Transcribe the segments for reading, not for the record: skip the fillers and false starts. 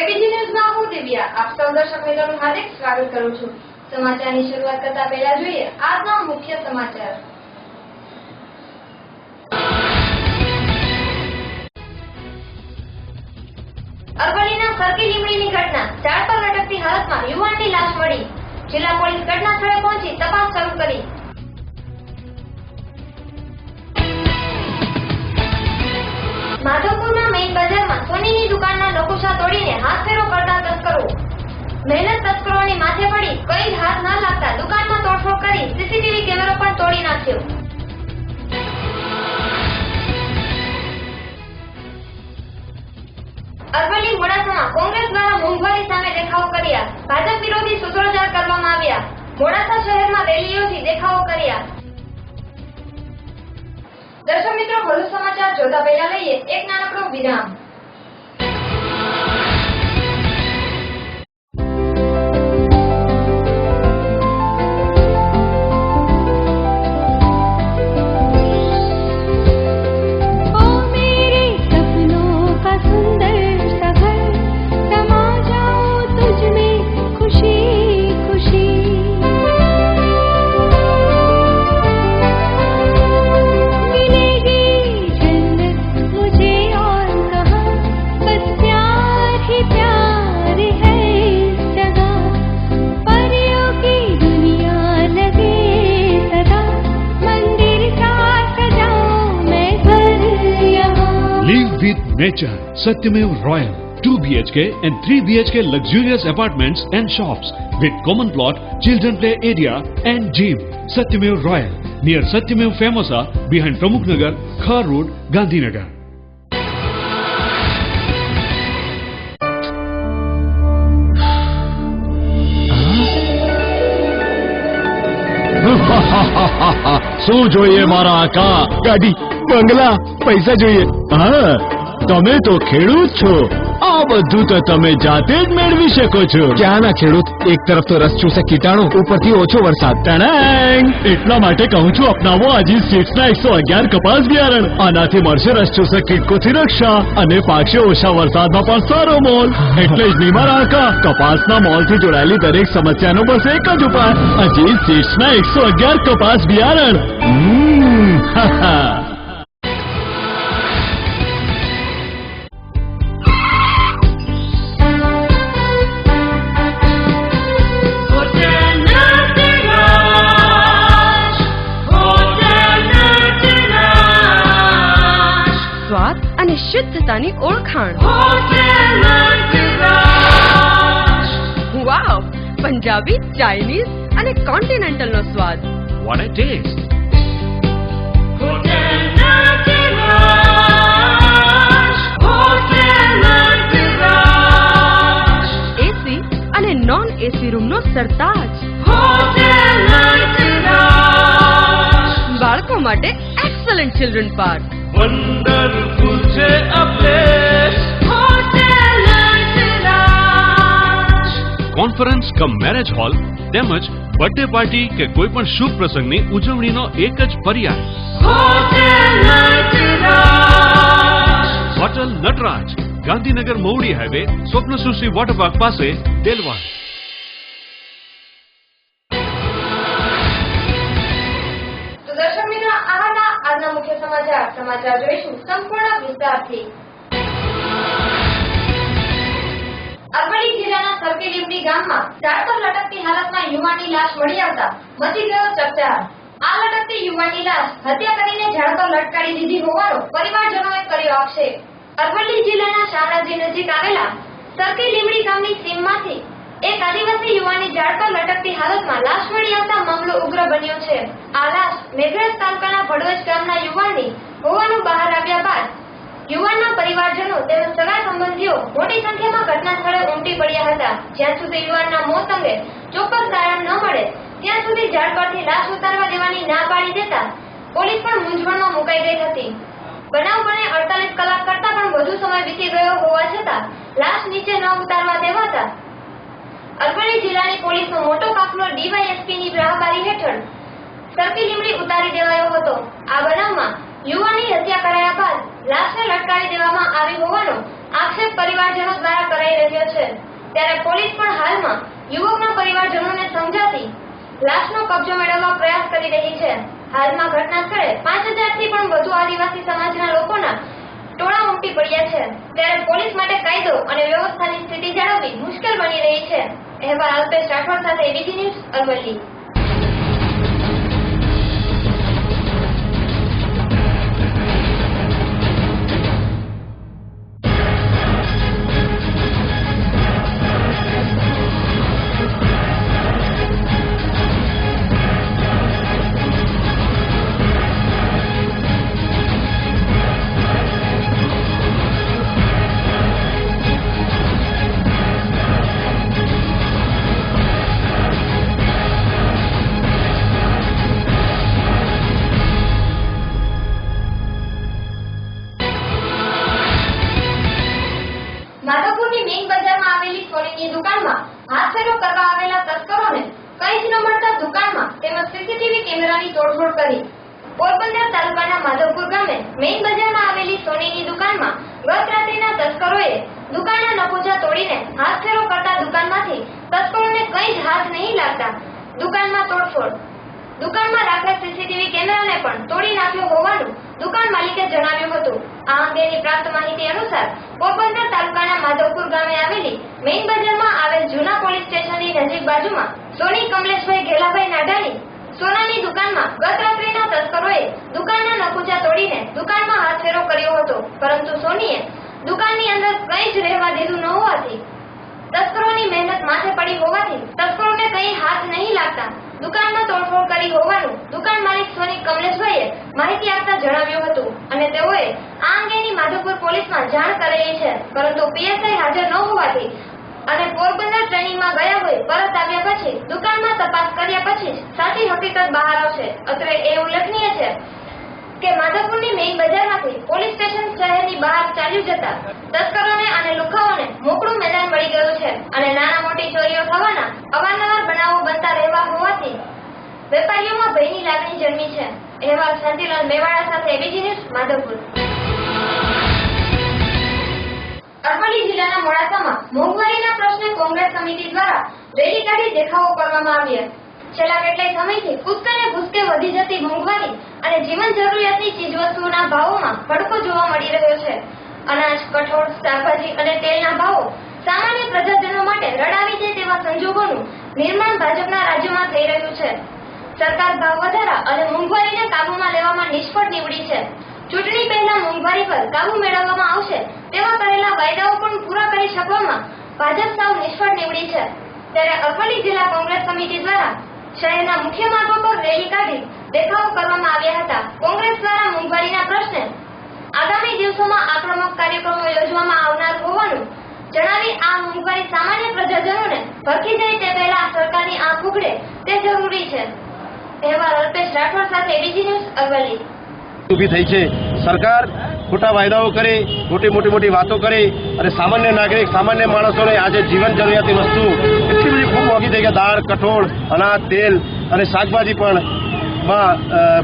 ABG ન્યૂઝમાં હું દિવ્યા આપ સૌ દર્શક મિત્રોનું હાર્દિક સ્વાગત કરું છું। સમાચારની શરૂઆત કરતા પહેલા જોઈએ આજના મુખ્ય સમાચાર। અરવલ્લીના સરકી લીમડીની ઘટના, ઝાડ પર લટકતી હાલતમાં યુવાનની લાશ મળી। જિલ્લા પોલીસ ઘટના સ્થળે પહોંચી તપાસ શરૂ કરી। માધવપુરના મેઇન બજારમાં સોનીની દુકાનના નકુશા તોડીને હાથફેરો કરતા તસ્કરો। મહેનત તસ્કરોની માથે પડી, કઈ હાથ ના લાગતા દુકાનમાં તોડફોડ કરી સીસીટીવી કેમેરો પણ તોડી નાખ્યો। અરવલ્લી મોડાસામાં કોંગ્રેસ દ્વારા મોંઘવારી સામે દેખાવો કર્યા। ભાજપ વિરોધી સૂત્રોચ્ચાર કરવામાં આવ્યા। મોડાસા શહેરમાં રેલીઓથી દેખાવો કર્યા। દર્શક મિત્રો, વધુ સમાચાર જોતા પહેલા લઈએ એક નાનકડો વિરામ। Nature, Satyamev Royal, 2 BHK and 3 BHK luxurious apartments and shops with common plot, children play area and gym. Satyamev Royal, near Satyamev Famosa, behind Pramukh Nagar, Khar Road, Gandhinagar. શું જોઈએ મારા આકા? ગાડી, બંગલા, પૈસા જોઈએ? હા, તમે તો ખેડૂત છો, આ બધું તો તમે જાતે જ મેળવી શકો છો। ક્યાંના ખેડૂત? એક તરફ તો રસ ચૂસે કીટાણુ, ઉપરથી ઓછો વરસાદ। ટણાંગ! એટલા માટે કહું છું, અપનાવો અજીત સીડ્સના 111 કપાસ બિયારણ। આનાથી મળશે રસ ચૂસક કીટકોથી રક્ષા અને પાકશે ઓછા વરસાદમાં પણ સારો મોલ। એટલે જ નહીં મારા આકા, કપાસના મોલથી જોડાયેલી દરેક સમસ્યાનો બસ એક જ ઉપાય, અજીત સીડ્સના 111 કપાસ બિયારણ। શુદ્ધતાની ઓળખાણ। વાવ! પંજાબી, ચાઇનીઝ અને કોન્ટિનેન્ટલ નો સ્વાદ। What a taste! એસી અને નોન એસી રૂમ નો સરતાજ। બાળકો માટે એક્સલન્ટ ચિલ્ડ્રન પાર્ક। Wonderful છે a place, conference cum marriage hall તેમજ બર્થડે પાર્ટી કે કોઈ પણ શુભ પ્રસંગની ઉજવણીનો એક જ પર્યાય। Hotel Natraj, Gandhinagar Mahudi highway, Swapnasrushti water park પાસે, દેલવાડ। તો દર્શક મિત્રો, આ હતા આજના મુખ્ય સમાચાર। સમાચાર જોઈશું સંપૂર્ણ વિસ્તારથી। અરવલ્લી જિલ્લાના સરકી લીમડી ગામમાં ઝાડ પર લટકતી હાલતમાં યુવાનની લાશ મળી આવતા મચી ગયો ચકચાર। આ લટકતી યુવાનની લાશ હત્યા કરીને ઝાડ પર લટકાવી દીધી હોવાનો પરિવારજનોએ કર્યો આક્ષેપ। અરવલ્લી જિલ્લાના શામળાજી નજીક આવેલા સરકી લીમડી ગામની સીમમાંથી એક આદિવાસી યુવાનની ઝાડ પર લટકતી હાલતમાં લાશ મળી આવતા મામલો ઉગ્ર બન્યો છે। આ લાશ મેઘરજ તાલુકાના ભડવજ ગામના યુવાનની હોવાનું બહાર આવ્યા બાદ યુવાનના પરિવારજનો તેમજ સગા સંબંધીઓ મોટી સંખ્યામાં ઘટના સ્થળે ઉમટી પડ્યા હતા। જ્યાં સુધી યુવાનના મોત અંગે ચોક્કસ કારણ ન મળે ત્યાં સુધી ઝાડ પરથી લાશ ઉતારવા દેવાની ના પાડી દેતા પોલીસ પણ મૂંઝવણમાં મુકાઈ ગઈ હતી। બનાવ બને 48 કલાક કરતા પણ વધુ સમય વીતી ગયો હોવા છતાં લાશ નીચે ન ઉતારવા દેવાતા અરવલ્લી જિલ્લાની પોલીસનો મોટો કાફલો ડીવાયએસપીની રાહબારી હેઠળ સરકી લીમડી ઉતારી દેવાયો હતો। આ બનાવમાં યુવાનની હત્યા કરાયા બાદ લાશને લટકાવી દેવામાં આવી હોવાનો આક્ષેપ પરિવારજનો દ્વારા કરાઈ રહ્યો છે, ત્યારે પોલીસ પણ હાલમાં યુવકના પરિવારજનોને સમજાવી લાશનો કબજો મેળવવા પ્રયાસ કરી રહી છે. હાલમાં ઘટના સ્થળે 5000 થી પણ વધુ આદિવાસી સમાજના લોકોના ટોળા ઉમટી પડ્યા છે, ત્યારે પોલીસ માટે કાયદો અને વ્યવસ્થાની સ્થિતિ જાળવવી મુશ્કેલ બની રહી છે. અહેવાલ અલ્પેશ રાઠોડ સાથે એબીપી ન્યૂઝ અરવલ્લી. માધવપુરની મેઇન બજારમાં આવેલી સોનીની દુકાનમાં હાથફેરો કરવા આવેલા તસ્કરોને કંઈ જ ન મળતા દુકાનમાં તેમજ સીસીટીવી કેમેરાની તોડફોડ કરી. પોરબંદર તાલુકાના માધવપુર ગામે મેઇન બજારમાં આવેલી સોનીની દુકાનમાં ગત રાત્રિના તસ્કરોએ દુકાનના નપોજા તોડીને હાથફેરો કરતા દુકાનમાંથી તસ્કરોને કંઈ જ હાથ નહીં લાગતા દુકાનમાં તોડફોડ. દુકાનમાં રાખેલ સીસીટીવી કેમેરાને પણ તોડી નાખ્યો હોવાનું દુકાન માલિકે જણાવ્યું હતું. આ અંગેની પ્રાપ્ત માહિતી અનુસાર પોરબંદર તાલુકાના માધવપુર ગામે આવેલી મેઇન બજારમાં આવેલ જૂના પોલીસ સ્ટેશનની નજીક બાજુમાં સોની કમલેશભાઈ ઘેલાભાઈ નાડાની સોનાની દુકાનમાં ગત રાત્રિના તસ્કરોએ દુકાનના નકુચા તોડીને દુકાનમાં હાથફેરો કર્યો હતો, પરંતુ સોનીએ દુકાનની અંદર કંઈ જ રહેવા દીધું ન હોવાથી તસ્કરોની મહેનત માથે પડી હોવાથી તસ્કરોને કંઈ હાથ નહીં લાગતા દુકાનમાં તોડફોડ કરી હોવાનું દુકાન માલિક સોની કમલેશભાઈએ માહિતી આપતા જણાવ્યું હતું અને તેઓએ આ અંગેની માધવપુર પોલીસમાં જાણ કરેલી છે, પરંતુ પીએસઆઈ હાજર ન હોવાથી અને પોરબંદર ટ્રેનિંગમાં ગયા હોય પરત આવ્યા પછી દુકાનમાં તપાસ કર્યા પછી જ સાચી હકીકત બહાર આવશે. અત્રે એ ઉલ્લેખનીય છે કે માધવપુરની મેઇન બજારમાંથી પોલીસ સ્ટેશન શહેરની બહાર ચાલ્યું જતા તસ્કરોને અને લુખાઓને મોકળું મેદાન મળી ગયું છે અને નાના મોટી ચોરીઓ થવાના અવારનવાર બનાવો બનતા રહેવા હોવાથી વેપારીઓમાં ભયની લાગણી જન્મી છે. અહેવાલ શાંતિલાલ મેવાડા સાથે એબીપી ન્યૂઝ માધવપુર. અરવલ્લી જિલ્લાના મોડાસામાં મોંઘવારીના પ્રશ્ને કોંગ્રેસ સમિતિ દ્વારા રેલી કાઢી દેખાવો કરવામાં આવ્યા. છેલ્લા કેટલાય સમયથી કૂદકે ભૂસકે વધી જતી મોંઘવારી અને જીવન જરૂરિયાતની ચીજવસ્તુઓના ભાવોમાં ભડકો જોવા મળી રહ્યો છે. અનાજ, કઠોળ, શાકભાજી અને તેલના ભાવો સામાન્ય પ્રજાજનો માટે રડાવી દે તેવા સંજોગોનું નિર્માણ ભાજપના રાજ્યોમાં થઈ રહ્યું છે. સરકાર ભાવ વધારા અને મોંઘવારીને કાબૂમાં લેવામાં નિષ્ફળ નીવડી છે. ચૂંટણી પહેલા મોંઘવારી પર કાબૂ મેળવવામાં આવશે તેવા કરેલા વાયદાઓ પણ પૂરા કરી શકવામાં ભાજપ સાવ નિષ્ફળ નીવડી છે. ત્યારે અરવલ્લી જિલ્લા કોંગ્રેસ સમિતિ દ્વારા શહેરના મુખ્ય માર્ગો પર રેલી કાઢી દેખાવો કરવામાં આવ્યા હતા. કોંગ્રેસ દ્વારા મોંઘવારીના પ્રશ્ને આગામી દિવસોમાં આક્રમક કાર્યક્રમો યોજવામાં આવનાર હોવાનું જણાવી આ મોંઘવારી સામાન્ય પ્રજાજનોને ભરખી જાય તે પહેલા સરકારની આંખ ઉઘડે તે જરૂરી છે. અહેવાલ અલ્પેશ રાઠોડ સાથે એબીપી ન્યૂઝ અરવલ્લી. ઊભી થઈ છે. સરકાર ખોટા વાયદાઓ કરે, મોટી વાતો કરે અને સામાન્ય નાગરિક, સામાન્ય માણસોને આજે જીવન જરૂરિયાતની વસ્તુ એટલી બધી ખૂબ મોંઘી થઈ ગઈ. દાળ, કઠોળ, અનાજ, તેલ અને શાકભાજી પણ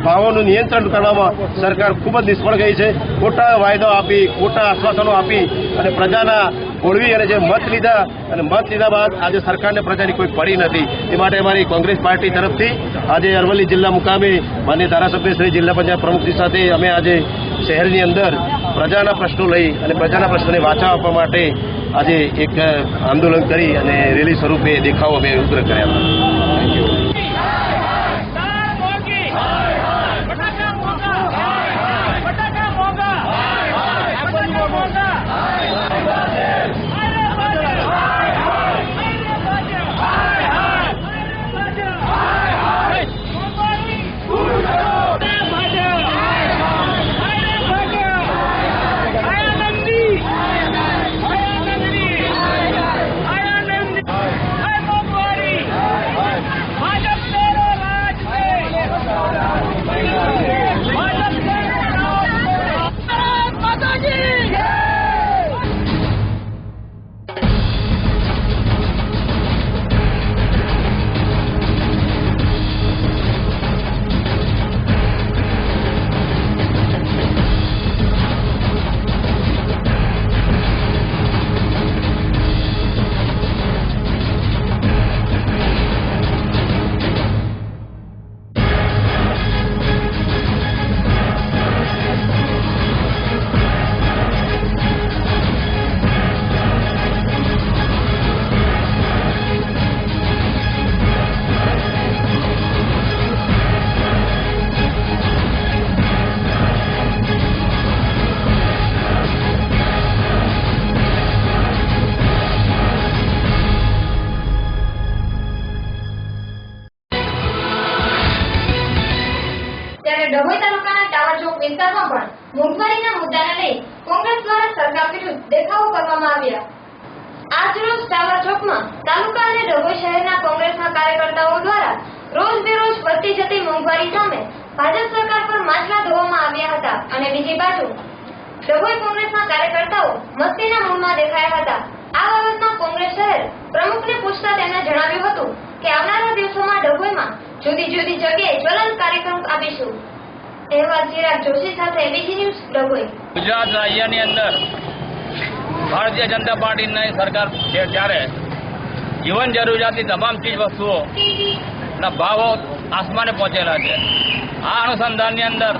ભાવોનું નિયંત્રણ કરવામાં સરકાર ખૂબ જ નિષ્ફળ ગઈ છે. ખોટા વાયદાઓ આપી, ખોટા આશ્વાસનો આપી અને પ્રજાના ઓળવી અને જે મત લીધા બાદ આજે સરકારને પ્રજાની કોઈ પડી નથી. એ માટે અમારી કોંગ્રેસ પાર્ટી તરફથી આજે અરવલ્લી જિલ્લા મુકામે માન્ય ધારાસભ્ય શ્રી, જિલ્લા પંચાયત પ્રમુખશ્રી સાથે અમે આજે શહેરની અંદર પ્રજાના પ્રશ્નો લઈ અને પ્રજાના પ્રશ્નોને વાચા આપવા માટે આજે એક આંદોલન કરી અને રેલી સ્વરૂપે દેખાવો અમે ઉગ્ર કર્યા. Thank you. મોંઘવારીના મુદ્દાને લઈ કોંગ્રેસ દ્વારા સરકાર વિરુદ્ધ દેખાવો કરવામાં આવ્યા. આજરોજ ટાવર ચોકમાં તાલુકા અને ડભોઈ શહેરના કોંગ્રેસના કાર્યકર્તાઓ દ્વારા રોજ બેરોજ વધતી જતી મોંઘવારી સામે ભાજપ સરકાર પર માછલા ધોવામાં આવ્યા હતા અને બીજી બાજુ ડભોઈ કોંગ્રેસના કાર્યકર્તાઓ મસ્તીના મૂડમાં દેખાયા હતા. આ બાબતમાં કોંગ્રેસ શહેર પ્રમુખને પૂછતા તેમણે જણાવ્યું હતું કે આવનારા દિવસોમાં ડભોઈમાં જુદી જુદી જગ્યાએ જ્વલંત કાર્યક્રમ આપીશું. અહેવાલ ચિરાગ જોશી સાથે એબીસી ન્યૂઝ ડભોઈ. ગુજરાત રાજ્યની અંદર ભારતીય જનતા પાર્ટીની સરકાર છે ત્યારે જીવન જરૂરિયાતની તમામ ચીજ વસ્તુઓના ભાવો આસમાને પહોંચેલા છે. આ અનુસંધાનની અંદર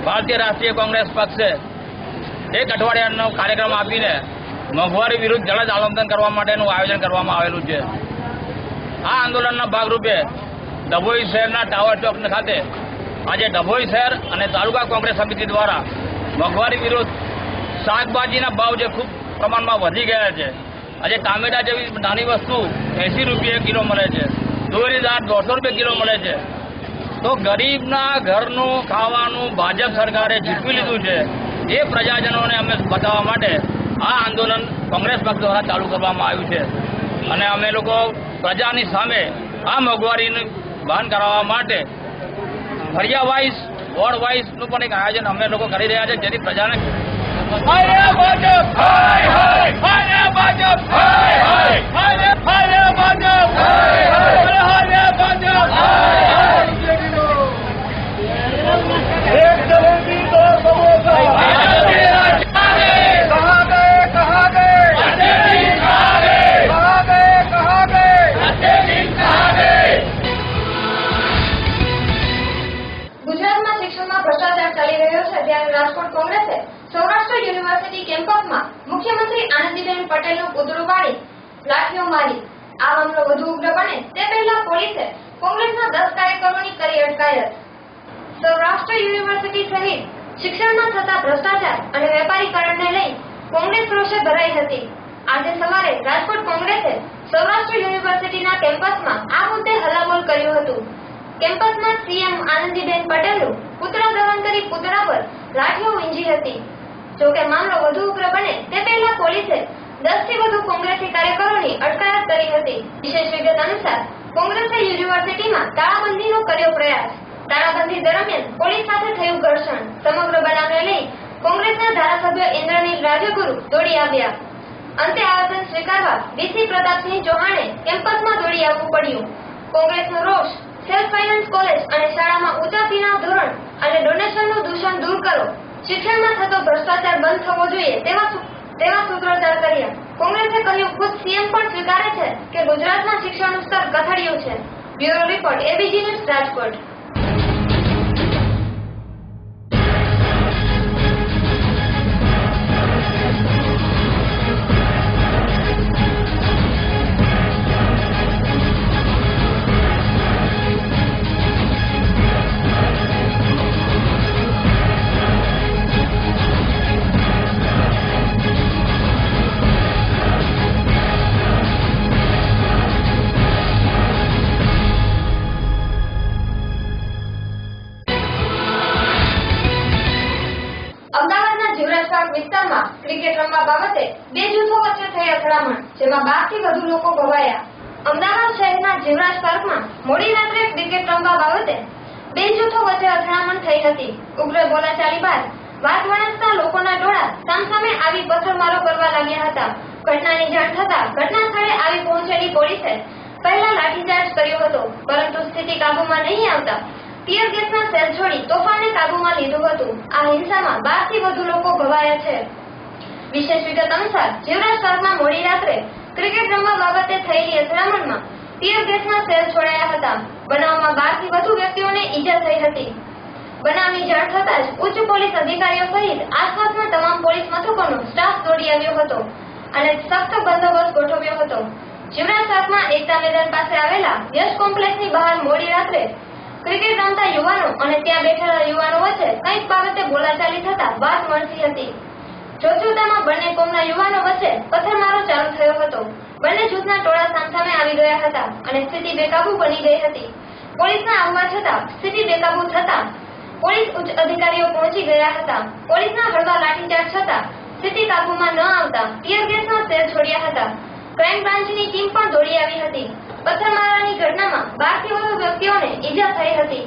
ભારતીય રાષ્ટ્રીય કોંગ્રેસ પક્ષે એક અઠવાડિયાનો કાર્યક્રમ આપીને મોંઘવારી વિરુદ્ધ જલદ આંદોલન કરવા માટેનું આયોજન કરવામાં આવેલું છે. આ આંદોલનના ભાગરૂપે ડભોઈ શહેરના ટાવર ચોક ખાતે આજે ડભોઈ શહેર અને તાલુકા કોંગ્રેસ સમિતિ દ્વારા મોંઘવારી વિરુદ્ધ શાકભાજીના ભાવ જે ખૂબ પ્રમાણમાં વધી ગયા છે. આજે ટામેટા જેવી નાની વસ્તુ 80 રૂપિયા કિલો મળે છે, તુવેરની દાળ 150 રૂપિયા કિલો મળે છે. તો ગરીબના ઘરનું ખાવાનું ભાજપ સરકારે ઝીકવી લીધું છે. એ પ્રજાજનોને અમે બતાવવા માટે આ આંદોલન કોંગ્રેસ પક્ષ દ્વારા ચાલુ કરવામાં આવ્યું છે અને અમે લોકો પ્રજાની સામે આ મોંઘવારીનું ભાન કરાવવા માટે ફરિયા વાઇઝ વોર્ડ વાઇઝનું પણ એક આયોજન અમે લોકો કરી રહ્યા છે, જેથી પ્રજાને ગુજરાતમાં શિક્ષણમાં ભ્રષ્ટાચાર ચાલી રહ્યો છે ત્યારે રાજકોટ કોંગ્રેસે સૌરાષ્ટ્ર યુનિવર્સિટી કેમ્પસમાં મુખ્યમંત્રી આનંદીબેન પટેલનું પૂતળું પાડી લાઠીઓ મારી. આ મામલો વધુ ઉગ્ર બને તે પહેલા પોલીસે કોંગ્રેસના 10 કાર્યકરોની કરી અટકાયત. સૌરાષ્ટ્ર યુનિવર્સિટી સહિત શિક્ષણમાં થતા ભ્રષ્ટાચાર અને વેપારીકરણને લઈ કોંગ્રેસ રોષે ભરાઈ હતી. આજે સવારે રાજકોટ કોંગ્રેસે સૌરાષ્ટ્ર યુનિવર્સિટીના કેમ્પસમાં આ મુદ્દે હલ્લાબોલ કર્યું હતું. કેમ્પસમાં સીએમ આનંદીબેન પટેલનું પુતળા દહન કરી પુતળા પર લાઠીઓ વીંજી હતી. જોકે મામલો વધુ ઉગ્ર બને તે પહેલા પોલીસે 10 થી વધુ કોંગ્રેસી કાર્યકરોની અટકાયત કરી હતી. વિશેષ વિગત અનુસાર કોંગ્રેસે યુનિવર્સિટીમાં તાળાબંધીનો કર્યો પ્રયાસ. તાળાબંધી દરમિયાન પોલીસ સાથે થયું ઘર્ષણ. સમગ્ર બનાવને લઈ કોંગ્રેસના ધારાસભ્ય ઇન્દ્રનીલ રાજગુરુ દોડી આવ્યા. અંતે આવેદન સ્વીકારવા વીસી પ્રતાપસિંહ ચૌહાણે કેમ્પસમાં દોડી આવવું પડ્યું. કોંગ્રેસનો રોષ સેલ્ફ ફાઇનાન્સ કોલેજ અને શાળામાં ઊંચા ફીના ધોરણ અને ડોનેશનનું દૂષણ દૂર કરો, શિક્ષણમાં થતો ભ્રષ્ટાચાર બંધ થવો જોઈએ તેવા સૂત્રોચ્ચાર કર્યા. કોંગ્રેસે કહ્યું ખુદ સીએમ પણ સ્વીકારે છે કે ગુજરાતમાં શિક્ષણનું સ્તર કથળ્યું છે. Bureau report ABC news Rajkot. અમદાવાદના જીવરાજ પાર્ક વિસ્તારમાં ક્રિકેટ રમવા બાબતે 2 જૂથો વચ્ચે થઈ અથડામણ, જેમાં 12 થી વધુ લોકો ઘવાયા. અમદાવાદ શહેરના જીવરાજ પાર્કમાં મોડી રાત્રે ક્રિકેટ રમવા બાબતે 2 જૂથો વચ્ચે અથડામણ થઈ હતી. ઉગ્ર બોલાચાલી બાદ વાત વણસતા લોકોના ટોળા સામસામે આવી પથ્થરમારો કરવા લાગ્યા હતા. ઘટનાની જાણ થતા ઘટના સ્થળે આવી પહોંચેલી પોલીસે પહેલા લાઠીચાર્જ કર્યો હતો, પરંતુ સ્થિતિ કાબૂમાં નહીં આવતા ટીયર ગેસના સેલ છોડી તોફાનને કાબૂમાં લીધું હતું. આ હિંસામાં 12 થી વધુ લોકો ઘવાયા છે. વિશેષ વિગત અનુસાર જીવરાજ પાર્કમાં મોડી રાત્રે ક્રિકેટ રમવા બાબતે થયેલી અથડામણમાં ટીયર ગેસના સેલ છોડાયા હતા. બનાવમાં 12 થી વધુ વ્યક્તિઓને ઈજા થઈ હતી. બનાવની જાણ થતાં જ ઉચ્ચ પોલીસ અધિકારીઓ સહિત આસપાસના તમામ પોલીસ મથકોનો સ્ટાફ દોડી આવ્યો હતો અને સખ્ત બંદોબસ્ત ગોઠવ્યો હતો. જીવરાજ પાર્કમાં એકતા મેદાન પાસે આવેલા યશ કોમ્પ્લેક્સની બહાર મોડી રાત્રે ક્રિકેટ રમતા યુવાનો અને ત્યાં બેઠેલા યુવાનો વચ્ચે કંઈક બાબતે બોલાચાલી થતા વાત વણસી હતી. જોતજોતામાં બંને કોમના યુવાનો વચ્ચે પથ્થરમારો ચાલુ થયો હતો. બંને જૂથના ટોળા સામસામે આવી ગયા હતા અને સ્થિતિ બેકાબુ બની ગઈ હતી. પોલીસના આવવા છતાં સ્થિતિ બેકાબુ થતા પોલીસ ઉચ્ચ અધિકારીઓ પહોંચી ગયા હતા. પોલીસના હળવા લાઠીચાર્જ છતાં સ્થિતિ કાબૂમાં ન આવતા ટીયર ગેસનો સેલ છોડ્યા હતા. ક્રાઇમ બ્રાન્ચની ટીમ પણ દોડી આવી હતી. પથ્થરમારાની ઘટનામાં 12 થી વધુ વ્યક્તિઓને ઈજા થઈ હતી.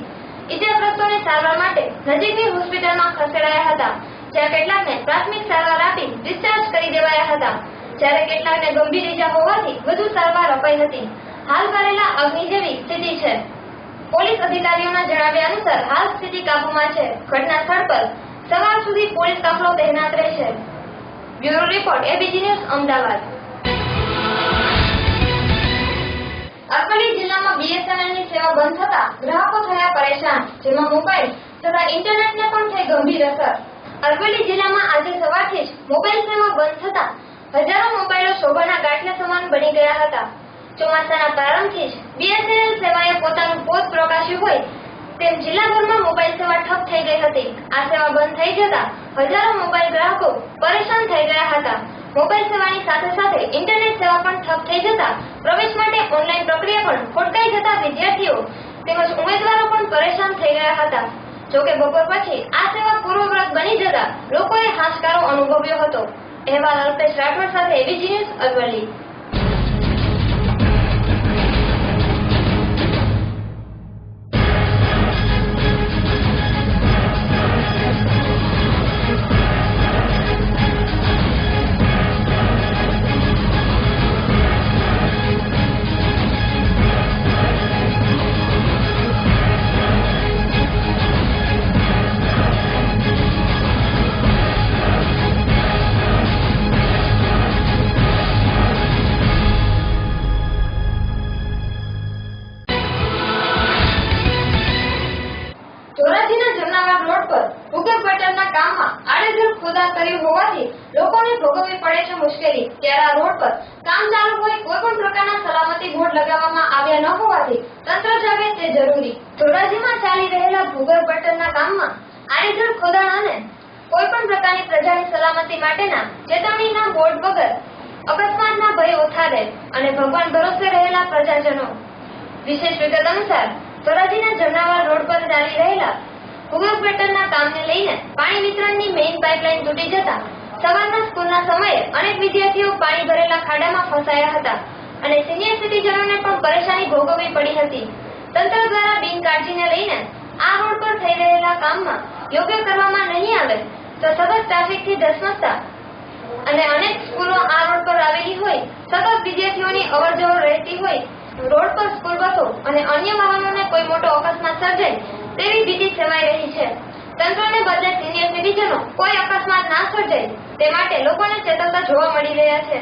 ઈજાગ્રસ્તોને સારવાર માટે નજીકની હોસ્પિટલમાં ખસેડાયા હતા, જ્યાં કેટલાકને પ્રાથમિક સારવાર આપી ડિસ્ચાર્જ કરી દેવાયા હતા, જ્યારે કેટલાકને ગંભીર ઈજા હોવાથી વધુ સારવાર અપાઈ હતી. હાલ કરેલા અગ્નિ જેવી સ્થિતિ છે. પોલીસ અધિકારીઓના જણાવ્યા અનુસાર હાલ સ્થિતિ કાબૂમાં છે. ઘટના સ્થળ પર સવાર સુધી પોલીસ કાફલો તહેનાત રહેશે. Bureau report ABG news Ahmedabad. Aravalli જિલ્લામાં બીએસએનએલની સેવા બંધ થતા ગ્રાહકો થયા પરેશાન, જેમાં મોબાઈલ તથા ઇન્ટરનેટને પણ થઈ ગંભીર અસર. અરવલ્લી જિલ્લામાં આજે સવારથી જ મોબાઈલ સેવા બંધ થતા હજારો મોબાઈલો શોભાના ગાંઠિયા સમાન બની ગયા હતા. ચોમાસાના પ્રારંભથી જ બીએસએનએલ સેવાએ પોતાનું પોત પ્રકાશ્યું હોય તેમ જિલ્લાભરમાં મોબાઈલ સેવા ઠપ થઈ ગઈ હતી. આ સેવા બંધ થઈ જતા હજારો મોબાઈલ ગ્રાહકો પરેશાન થઈ ગયા હતા. મોબાઈલ સેવાની સાથે સાથે ઇન્ટરનેટ સેવા પણ ઠપ થઈ જતા પ્રવેશ માટે ઓનલાઈન પ્રક્રિયા પણ ખોટકાઈ જતા વિદ્યાર્થીઓ તેમજ ઉમેદવારો પણ પરેશાન થઈ ગયા હતા. જોકે બપોર પછી આ સેવા પૂર્વવ્રત બની જતા લોકોએ હાશકારો અનુભવ્યો હતો. અહેવાલ અલ્પેશ રાઠોડ સાથે એબીજી ન્યૂઝ અરવલ્લી. લોકોને ભોગવવી પડે છે મુશ્કેલી. ત્યારે આ રોડ પર કામ ચાલુ હોય કોઈ પણ પ્રકારના સલામતી બોર્ડ લગાવવામાં આવ્યા ન હોવાથી તંત્ર જાગે તે જરૂરી. ધોરાજીમાં ચાલી રહેલા ભૂગર્ભ ગટરના કામમાં આડેધડ ખોદાણ અને કોઈ પણ પ્રકારની પ્રજાની સલામતી માટેના ચેતવણીના બોર્ડ વગર અકસ્માતના ભય ઓથારે અને ભગવાન ભરોસે રહેલા પ્રજાજનો. વિશેષ વિગત અનુસાર ધોરાજીના જમનાવાર રોડ પર ચાલી રહેલા ભૂગર્ભ ગટરના કામને લઈને પાણી વિતરણની મેઇન પાઇપલાઇન તૂટી જતા સવારના સ્કૂલના સમયે અનેક વિદ્યાર્થીઓ પાણી ભરેલા ખાડામાં ફસાયા હતા અને સિનિયર સિટીઝનોને પણ પરેશાની ભોગવવી પડી હતી. તંત્ર દ્વારા બિનકાળજીને લઈને આ રોડ પર થઈ રહેલા કામમાં યોગ્ય કરવામાં નહીં આવે તો સતત ટ્રાફિકથી ધસમસતા અને અનેક સ્કૂલો આ રોડ પર આવેલી હોય, સતત વિદ્યાર્થીઓની અવરજવર રહેતી હોય, રોડ પર સ્કૂલ બસો અને અન્ય વાહનોને કોઈ મોટો અકસ્માત સર્જાય તેવી ભીતિ સેવાઈ રહી છે. તંત્રને બદલે સિનિયર સિટીઝનો કોઈ અકસ્માત ના સર્જાય તે માટે લોકોને ચેતવતા જોવા મળી રહ્યા છે.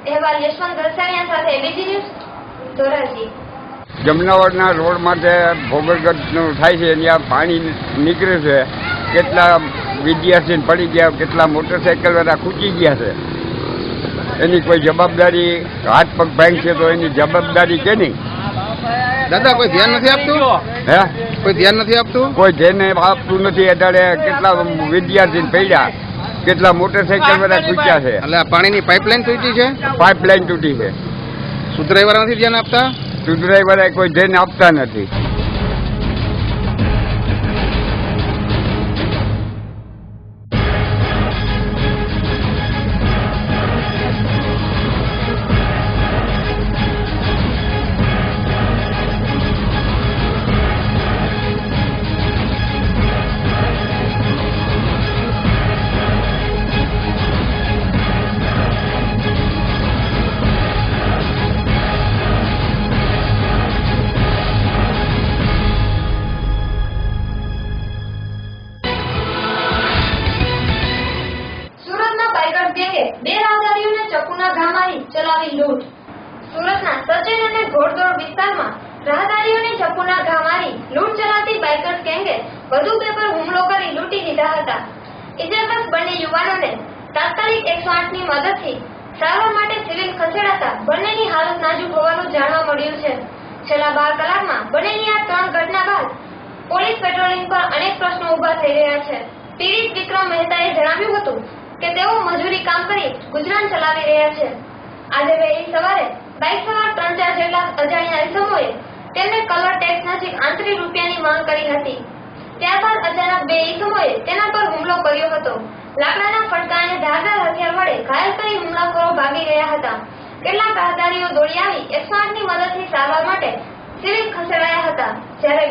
અહેવાલ યશવંત ગરસાણિયા સાથે એબીજી ન્યૂઝ ધોરાજી. જમનાવાડના રોડ માટે ભોગરગઢનું થાય છે, ત્યાં પાણી નીકળે છે. કેટલા વિદ્યાર્થી પડી ગયા, કેટલા મોટરસાઇકલવાળા ખૂંચી ગયા છે. એની કોઈ જવાબદારી, હાથ પગ ભાંગ છે તો એની જવાબદારી કે નહીં? દાદા કોઈ ધ્યાન નથી આપતું? હે, કોઈ ધ્યાન નથી આપતું? કોઈ ધ્યાન આપતું નથી. એટલે કેટલા વિદ્યાર્થી પડ્યા, કેટલા મોટરસાઇકલ વાળા ખૂચ્યા છે. એટલે આ પાણીની પાઇપલાઇન તૂટી છે? પાઇપલાઇન તૂટી છે. સુધરાઈ નથી ધ્યાન આપતા? સુધરાઈ વાળા કોઈ ધ્યાન આપતા નથી. બે રાહદારીઓને ચપ્પુના ઘા મારી ચલાવી લૂંટ. સુરતના સચિન અને ઘોડદોડ વિસ્તારમાં રાહદારીઓને ચપ્પુના ઘા મારી લૂંટ ચલાવતી બાઇકર્સ ગેંગે વધુ પેપર હુમલો કરી લૂંટી લીધા હતા. ઇજાગ્રસ્ત બંને યુવાનોને તાત્કાલિક 108ની મદદથી સારવાર માટે સિવિલ ખસેડાતા બંનેની હાલત નાજુક હોવાનું જાણવા મળ્યું છે. છેલ્લા 12 કલાકમાં બનેલી આ 3 ઘટના બાદ પોલીસ પેટ્રોલિંગ પર અનેક પ્રશ્નો ઉભા થઈ રહ્યા છે. પીડિત વિક્રમ મહેતાએ જણાવ્યું હતું કે તેઓ મજૂરી કામ કરી ગુજરાન ચલાવી રહ્યા છે. આજે વહેલી સવારે બાઇક સવાર 3-4 જેટલા અજાણ્યા ઇસમોએ તેમને કલર ટેક્સ નજીક આંતરી રૂપિયાની માંગ કરી હતી. ત્યારબાદ અચાનક બે ઈસમોએ તેના પર હુમલો કર્યો હતો. લાકડાના ફટકા અને ધારદાર હથિયાર વડે ઘાયલ કરી હુમલાખોરો ભાગી ગયા હતા. કેટલાક રાહદારીઓ દોડી આવી 108ની મદદથી સારવાર માટે સિવિલ ખસેડાયા હતા. જ્યારે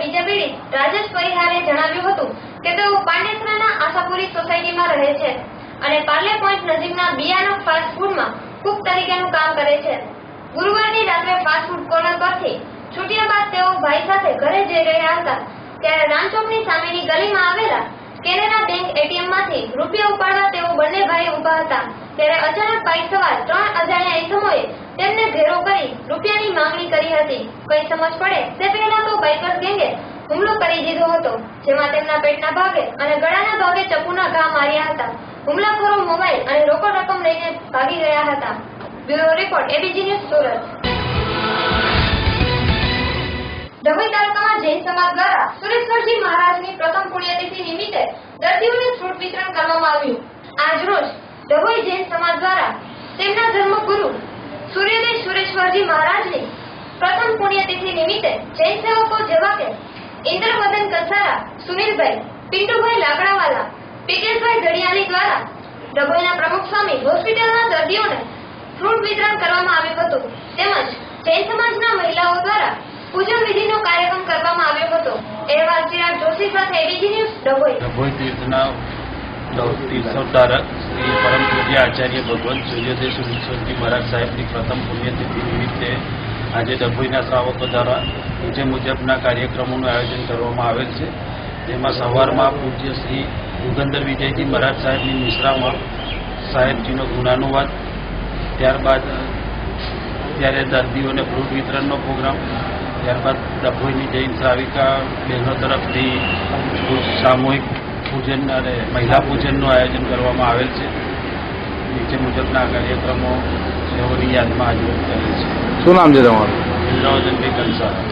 બીજા પીડિત રાજેશ પરિહારે જણાવ્યું હતું કે તેઓ પાંડેસરાના આશાપુરી સોસાયટીમાં રહે છે અને પાર્લે પોઈન્ટ નજીકના બિયાનો ફાસ્ટ ફૂડમાં કુક તરીકેનું કામ કરે છે. ગુરુવારની રાત્રે ફાસ્ટ ફૂડ કોર્નર પરથી છૂટ્યા બાદ તેઓ ભાઈ સાથે ઘરે જઈ રહ્યા હતા ત્યારે રામચોકની સામેની ગલીમાં આવેલા કેનેરા બેંક એટીએમમાંથી રૂપિયા ઉપાડવા તેઓ બંને ભાઈ ઊભા હતા ત્યારે અચાનક બાઇક સવાર 3 અજાણ્યા ઈસમોએ તેમને ઘેરો કરી રૂપિયાની માંગણી કરી હતી. કઈ સમજ પડે તે પહેલા તો બાઇકર્સ ગેંગે હુમલો કરી દીધો હતો, જેમાં તેમના પેટના ભાગે અને ગળાના ભાગે ચપ્પુના ઘા માર્યા હતા. હુમલાખોરો મોબાઈલ અને રોકડ રકમ લઈને ભાગી ગયા હતા. Bureau report ABG news Surat. Dabhoi તાલુકામાં જૈન સમાજ દ્વારા સુરેશ્વરજી મહારાજની પ્રથમ પુણ્યતિથિ નિમિત્તે દર્દીઓને ફ્રૂટ વિતરણ કરવામાં આવ્યું. આજ રોજ ડભોઈ જૈન સમાજ દ્વારા તેમના ધર્મગુરુ સૂર્યોદય સુરેશ્વરજી મહારાજની પ્રથમ પુણ્યતિથિ નિમિત્તે જૈન સેવકો જેવા કે ઇન્દ્રવદન કસારા, સુનિલભાઈ, પિન્ટુભાઈ લાકડાવાલા, પીકેશભાઈ ઘડિયાળી દ્વારા ડભોઈના પ્રમુખ સ્વામી હોસ્પિટલના દર્દીઓને ફ્રૂટ વિતરણ કરવામાં આવ્યું હતું. તેમજ જૈન સમાજના મહિલાઓ દ્વારા પૂજન વિધિનો કાર્યક્રમ કરવામાં આવ્યો હતો. અહેવાલ ચિરાગ જોશી સાથે એબીજી ન્યૂઝ ડભોઈ. ડભોઈ તીર્થના તીર્થોદ્ધારક શ્રી પરમ પૂજ્ય આચાર્ય ભગવાન સૂર્યોદય સુરેશ્વરજી મહારાજ સાહેબની પ્રથમ પુણ્યતિથિ નિમિત્તે આજે ડભોઈના શ્રાવકો દ્વારા નીચે મુજબના કાર્યક્રમોનું આયોજન કરવામાં આવેલ છે. જેમાં સવારમાં પૂજ્ય શ્રી યુગંધર વિજયજી મહારાજ સાહેબની નિશ્રામાં સાહેબજીનો ગુણાનુવાદ, ત્યારબાદ દર્દીઓને ફ્રૂટ વિતરણનો પ્રોગ્રામ, ત્યારબાદ ડભોઈની જૈન શ્રાવિકા બહેનો તરફથી સામૂહિક પૂજન અને મહિલા પૂજનનું આયોજન કરવામાં આવેલ છે. નીચે મુજબના કાર્યક્રમો તેઓની યાદમાં આયોજન કરેલ છે. શું નામ છે તમારું? ઇન્દ્રવદનભાઈ કંસારા.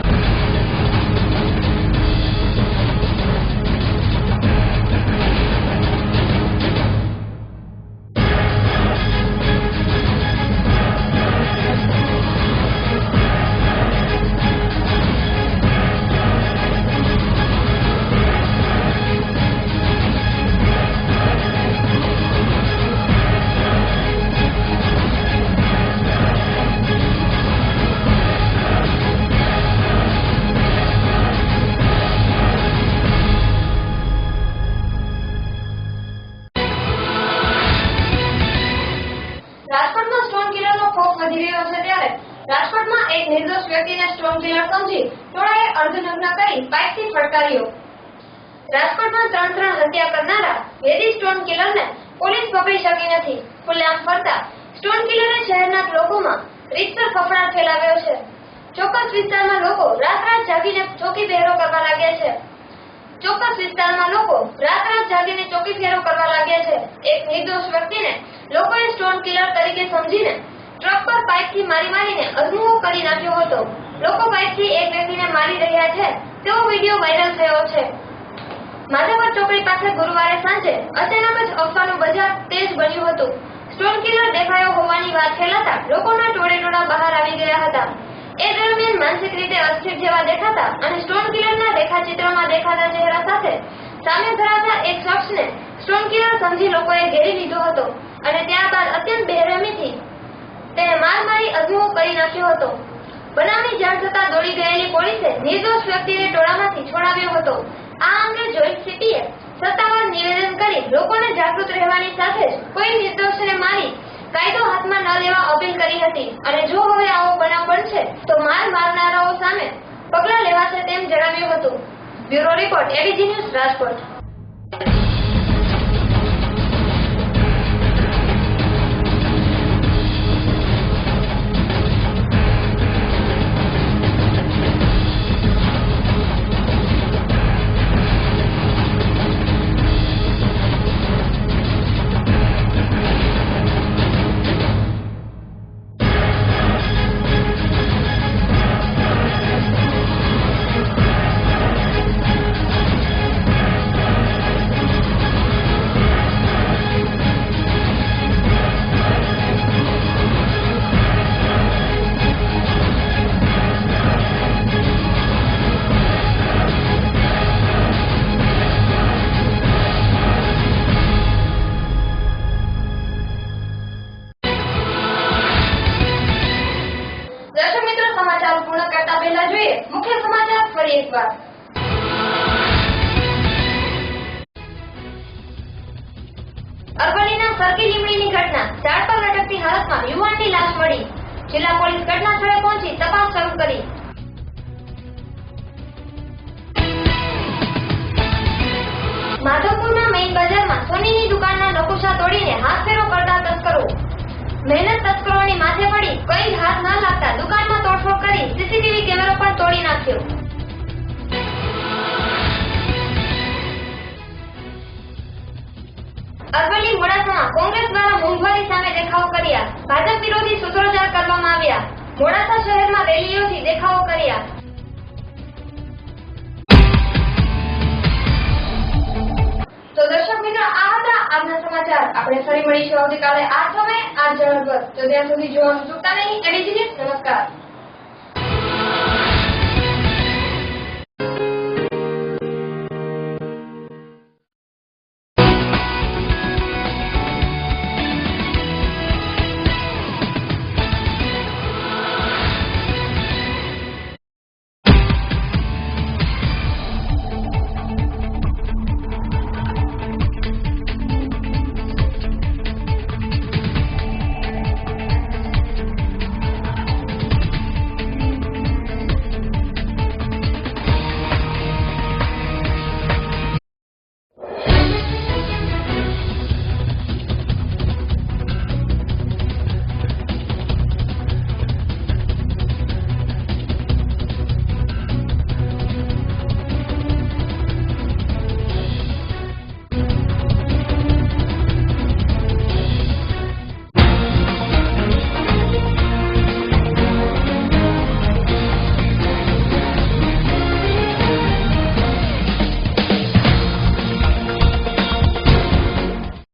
રાજકોટમાં એક નિર્દોષ વ્યક્તિને સ્ટોન કિલર સમજી ટોળાએ અર્ધનગ્ન કરી પાઇપથી ફટકાર્યો. રાજકોટમાં ત્રણ હત્યા કરનારા વેદી સ્ટોન કિલરને પોલીસ પકડી શકી નથી. ખુલ્લેઆમ ફરતા સ્ટોન કિલરે શહેરના લોકોમાં રીતસર ફફડાટ ફેલાવ્યો છે. ચોક્કસ વિસ્તારમાં લોકો રાત જાગીને ચોકી પહેરો કરવા લાગ્યા છે. એક નિર્દોષ વ્યક્તિને લોકોએ સ્ટોન કિલર તરીકે સમજીને ટ્રક પર પાઇપથી મારીને અધમુઓ કરી નાખ્યો હતો. લોકો પાઇપથી એક વ્યક્તિને મારી રહ્યા છે તેવો વિડીયો વાયરલ થયો છે. માધાપર ચોકડી પાસે ગુરુવારે સાંજે અચાનક જ અફવાનું બજાર તેજ બન્યું હતું. સ્ટોન કિલર દેખાયો હોવાની વાત ફેલાતા લોકોના ટોળેટોળા બહાર આવી ગયા હતા. એ દરમિયાન માનસિક રીતે અસ્થિર જેવા દેખાતા અને સ્ટોન કિલરના રેખાચિત્રમાં દેખાતા ચહેરા સાથે સામે ધરાવતા એક શખ્સને સ્ટોન કિલર સમજી લોકોએ ઘેરી લીધો હતો અને ત્યારબાદ અત્યંત બેરહેમીથી તેને મારી અધમુઓ કરી નાખ્યો હતો. બનાવની જાણ થતાં દોડી ગયેલી પોલીસે નિર્દોષ વ્યક્તિને ટોળામાંથી છોડાવ્યો હતો. આ અંગે જોઈન્ટ સીપીએ સત્તાવાર નિવેદન કરી લોકોને જાગૃત રહેવાની સાથે જ કોઈ નિર્દોષને મારી કાયદો હાથમાં ન લેવા અપીલ કરી હતી અને જો હવે આવો બનાવ બનશે તો મારનારાઓ સામે પગલાં લેવાશે તેમ જણાવ્યું હતું. Bureau report ABG news Rajkot. અરવલ્લીના સરકી લીમડીની ઘટના, ઝાડ પર લટકતી હાલતમાં યુવાનની લાશ મળી. જિલ્લા પોલીસ ઘટના સ્થળે પહોંચી તપાસ શરૂ કરી. માધવપુરના મેઇન બજારમાં સોનીની દુકાનના નકુશા તોડીને હાથફેરો કરતા તસ્કરો. મહેનત તસ્કરોની માથે પડી, કઈ હાથ ન લાગતા દુકાનમાં તોડફોડ કરી સીસીટીવી કેમેરો પણ તોડી નાખ્યો. અરવલ્લી મોડાસામાં કોંગ્રેસ દ્વારા મોંઘવારી સામે દેખાવો કર્યા. ભાજપ વિરોધી સૂત્રોચ્ચાર કરવામાં આવ્યા. મોડાસા શહેરમાં રેલીઓથી દેખાવો કર્યા. તો દર્શક મિત્રો, આ હતા આજના સમાચાર. આપણે ફરી મળીશું આવતીકાલે આ સમયે આ ચેનલ પર. તો ત્યાં સુધી જોવાનું ચૂકતા નહીં. એડીજી નમસ્કાર.